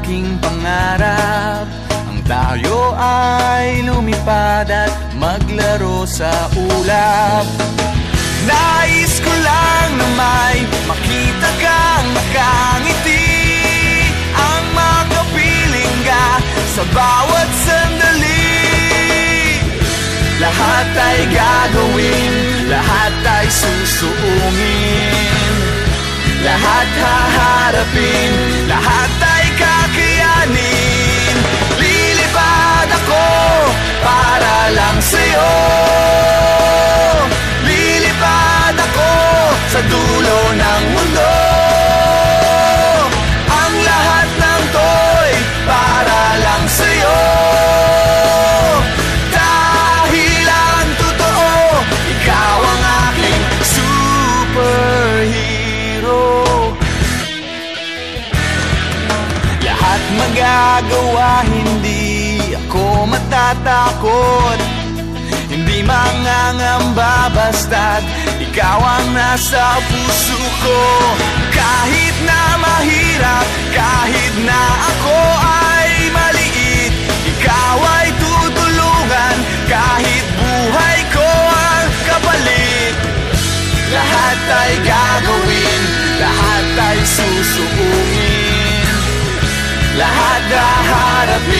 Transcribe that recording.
aking pangarap, ang tayo ay lumipad at maglaro sa ulap. Nais ko lang na may makita kang nakangiti, ang makapiling ka sa bawat sandali. Lahat ay gagawin, lahat ay susuungin, lahat haharapin, lahat ay kakayanin. Lilipad ako para lang sa'yo, lilipad ako sa dulo ng mundo. Ang lahat ng to'y para lang sa'yo, dahil ang totoo, ikaw ang aking superhero. Lahat magagawa, hindi ako matatakot, hindi mangangamba basta't ikaw ang nasa puso ko. Kahit na mahirap, kahit na ako ay maliit, ikaw ay tutulungan, kahit buhay ko ang kapalit. Lahat ay gagawin, lahat ay susuungin, lahat haharapin,